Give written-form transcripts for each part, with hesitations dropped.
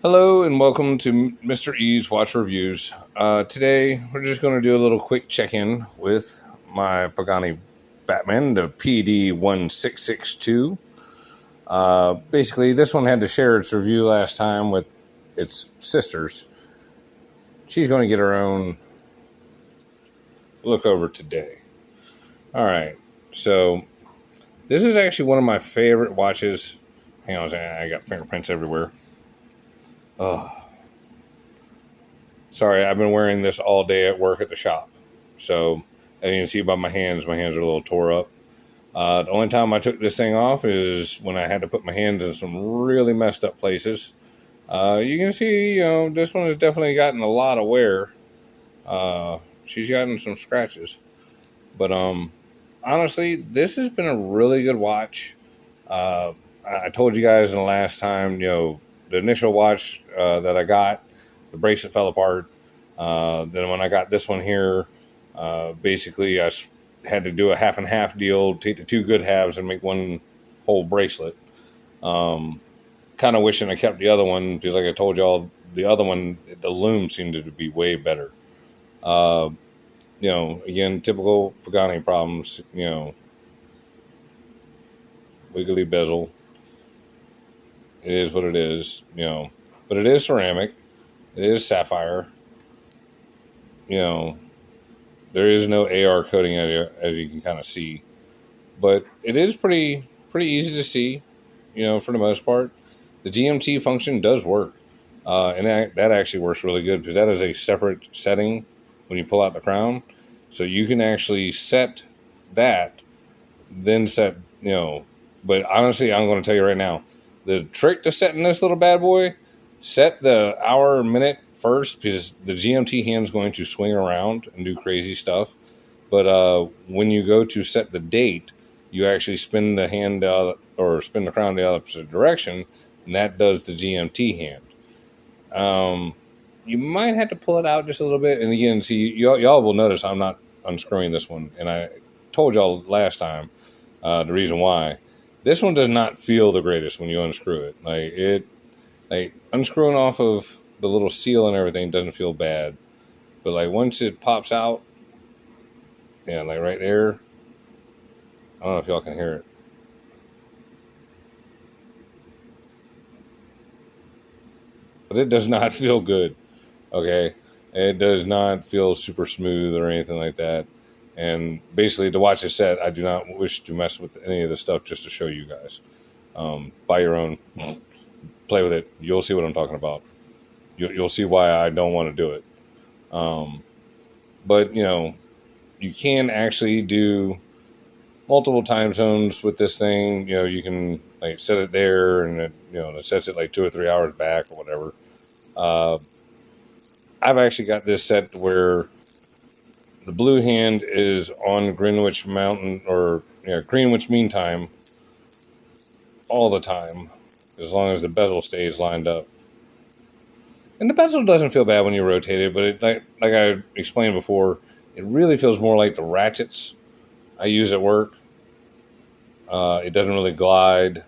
Hello and welcome to Mr. E's Watch Reviews. Today we're just going to do a little quick check-in with my Pagani Batman, the pd-1662. Basically, this one had to share its review last time with its sisters. She's going to get her own look over today. All right, so this is actually one of my favorite watches. Hang on a second, I got fingerprints everywhere. Oh. Sorry, I've been wearing this all day at work at the shop. So, as you can see by my hands are a little tore up. The only time I took this thing off is when I had to put my hands in some really messed up places. You can see, this one has definitely gotten a lot of wear. She's gotten some scratches. But, honestly, this has been a really good watch. I told you guys in the last time, the initial watch that I got, the bracelet fell apart. Then when I got this one here, basically I had to do a half and half deal, take the two good halves and make one whole bracelet. Kind of wishing I kept the other one because, like I told y'all, the other one, the loom seemed to be way better. Again, typical Pagani problems. Wiggly bezel. It is what it is. But it is ceramic. It is sapphire. There is no AR coating as you can kind of see, but it is pretty easy to see. For the most part, the GMT function does work, and that actually works really good because that is a separate setting when you pull out the crown, so you can actually set that, then set. But honestly, I'm going to tell you right now, the trick to setting this little bad boy, set the hour minute first because the GMT hand's going to swing around and do crazy stuff. But when you go to set the date, you actually spin the hand or spin the crown the opposite direction, and that does the GMT hand. You might have to pull it out just a little bit, and again, see y'all will notice I'm not unscrewing this one, and I told y'all last time the reason why. This one does not feel the greatest when you unscrew it. Like unscrewing off of the little seal and everything doesn't feel bad, but like once it pops out, like right there, I don't know if y'all can hear it, but it does not feel good. Okay, it does not feel super smooth or anything like that. And basically, to watch it set, I do not wish to mess with any of the stuff just to show you guys. Buy your own, play with it. You'll see what I'm talking about. You'll see why I don't want to do it. But you can actually do multiple time zones with this thing. You can like set it there, and it sets it like 2 or 3 hours back or whatever. I've actually got this set where the blue hand is on Greenwich Mountain or Greenwich Mean Time all the time, as long as the bezel stays lined up. And the bezel doesn't feel bad when you rotate it, but like I explained before, it really feels more like the ratchets I use at work. It doesn't really glide,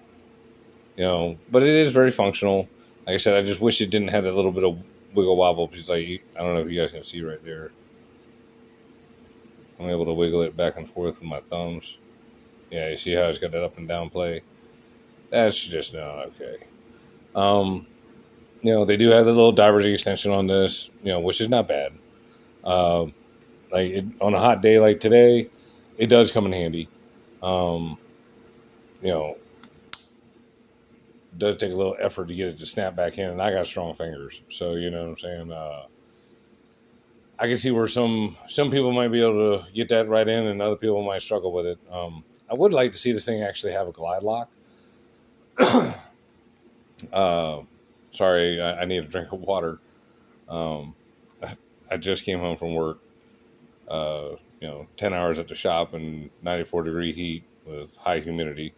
but it is very functional. Like I said, I just wish it didn't have that little bit of wiggle wobble because I don't know if you guys can see right there. I'm able to wiggle it back and forth with my thumbs. Yeah, you see how it's got that up and down play? That's just not okay. They do have the little diverging extension on this, which is not bad. On a hot day like today, it does come in handy. It does take a little effort to get it to snap back in, and I got strong fingers, so you know what I'm saying. I can see where some people might be able to get that right in, and other people might struggle with it. I would like to see this thing actually have a glide lock. Sorry, I need a drink of water. I just came home from work. 10 hours at the shop and 94-degree heat with high humidity.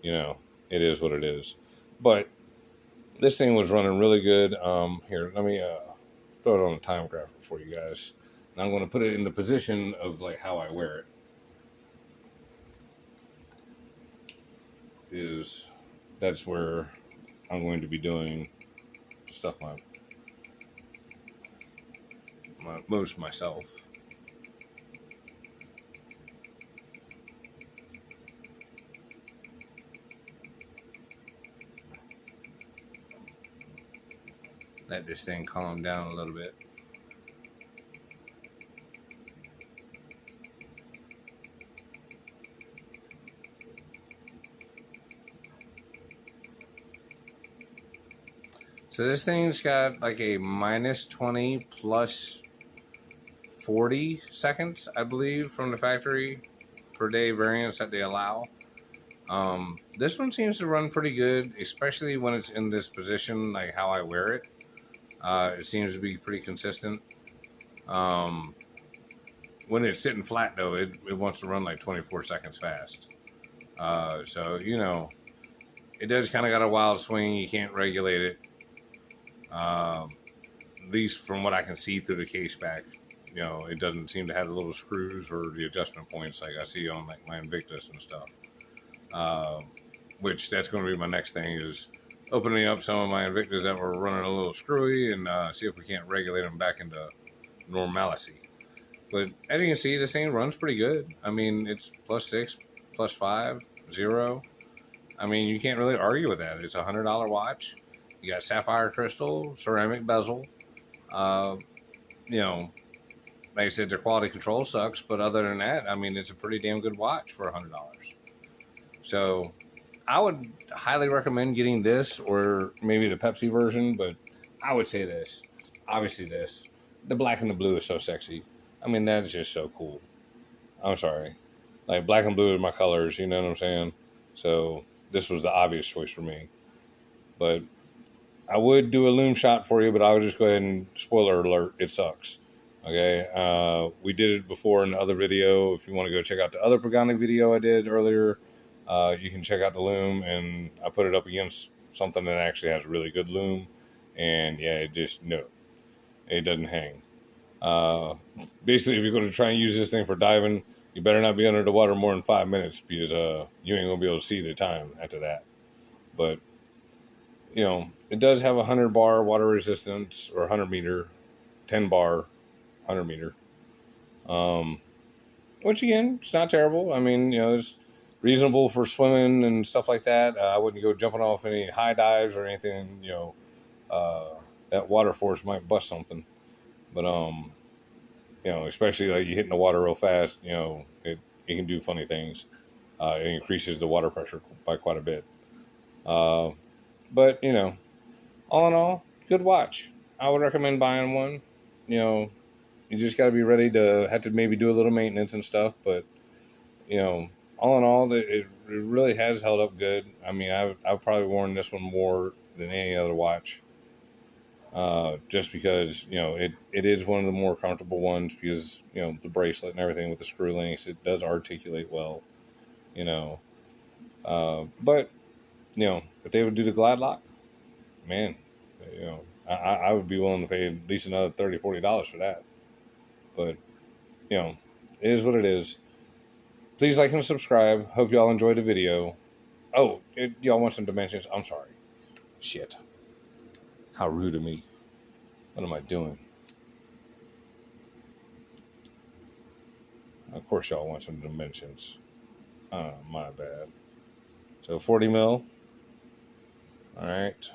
It is what it is. But this thing was running really good. Here, let me throw it on a time graph for you guys. And I'm going to put it in the position of like how I wear it. That's where I'm going to be doing stuff most myself. Let this thing calm down a little bit. So this thing's got like a minus 20 plus 40 seconds, I believe, from the factory per day variance that they allow. This one seems to run pretty good, especially when it's in this position, like how I wear it. It seems to be pretty consistent. When it's sitting flat, though, it wants to run like 24 seconds fast. So, you know, it does kind of got a wild swing. You can't regulate it. At least from what I can see through the case back, you know, it doesn't seem to have the little screws or the adjustment points like I see on like my Invictus and stuff. Which that's going to be my next thing, is opening up some of my Invictus that were running a little screwy and see if we can't regulate them back into normalcy. But as you can see, this thing runs pretty good. I mean, it's +6, +5, 0. I mean, you can't really argue with that. It's a $100 watch. You got sapphire crystal, ceramic bezel. You know, like I said, their quality control sucks, but other than that, I mean, it's a pretty damn good watch for $100. So I would highly recommend getting this, or maybe the Pepsi version, but I would say this. Obviously this. The black and the blue is so sexy. I mean, that is just so cool. I'm sorry. Like, black and blue are my colors, you know what I'm saying? So this was the obvious choice for me. But I would do a lume shot for you, but I would just go ahead and, spoiler alert, it sucks. Okay, we did it before in the other video. If you want to go check out the other Pagani video I did earlier, you can check out the lume, and I put it up against something that actually has really good lume, and yeah, it just, no, it doesn't hang. Basically, if you're going to try and use this thing for diving, you better not be under the water more than 5 minutes, because you ain't going to be able to see the time after that. But you know, it does have a 100 bar water resistance, or 100 meter, 10 bar, 100 meter. Which again, it's not terrible. I mean, you know, it's reasonable for swimming and stuff like that. I wouldn't go jumping off any high dives or anything, you know, that water force might bust something. But, you know, especially like you hitting the water real fast, you know, it can do funny things. It increases the water pressure by quite a bit. But, you know, all in all, good watch. I would recommend buying one. You know, you just got to be ready to have to maybe do a little maintenance and stuff. But, you know, all in all, it really has held up good. I mean, I've probably worn this one more than any other watch. Just because, you know, it is one of the more comfortable ones, because, you know, the bracelet and everything with the screw links, it does articulate well, you know. But, you know, if they would do the glide lock, man, you know, I would be willing to pay at least another $30, $40 for that. But, you know, it is what it is. Please like and subscribe. Hope y'all enjoyed the video. Oh, y'all want some dimensions? I'm sorry. Shit. How rude of me. What am I doing? Of course y'all want some dimensions. My bad. So 40 mil. All right.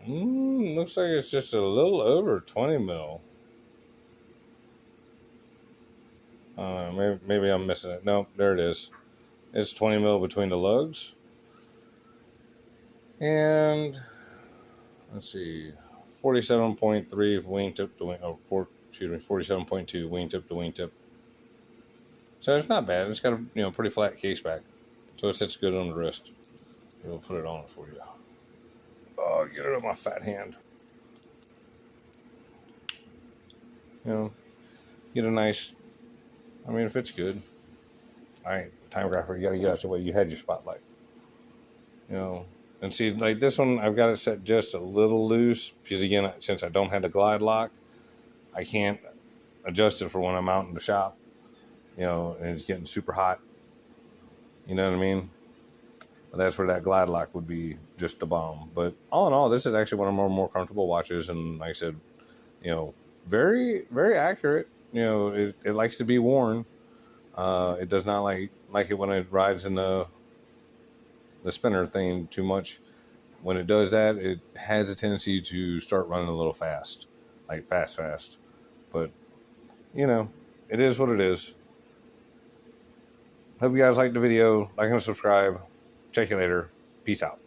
Looks like it's just a little over 20 mil. Maybe I'm missing it. Nope, there it is. It's 20 mil between the lugs. And let's see, 47.3 wingtip to wing. 47.2 wingtip to wingtip. So it's not bad. It's got a pretty flat case back, so it sits good on the wrist. We'll put it on for you. Oh, get it on my fat hand. You know, get a nice. I mean, if it's good. All right, time grapher, you got to get out the way. You had your spotlight. You know, and see, like this one, I've got it set just a little loose, because again, since I don't have the glide lock, I can't adjust it for when I'm out in the shop. and it's getting super hot. You know what I mean? But that's where that glide lock would be just a bomb. But all in all, this is actually one of my more comfortable watches, and like I said, very very accurate. It likes to be worn. It does not like it when it rides in the spinner thing too much. When it does that, it has a tendency to start running a little fast, like fast. But it is what it is. Hope you guys liked the video. Like and subscribe. Check you later. Peace out.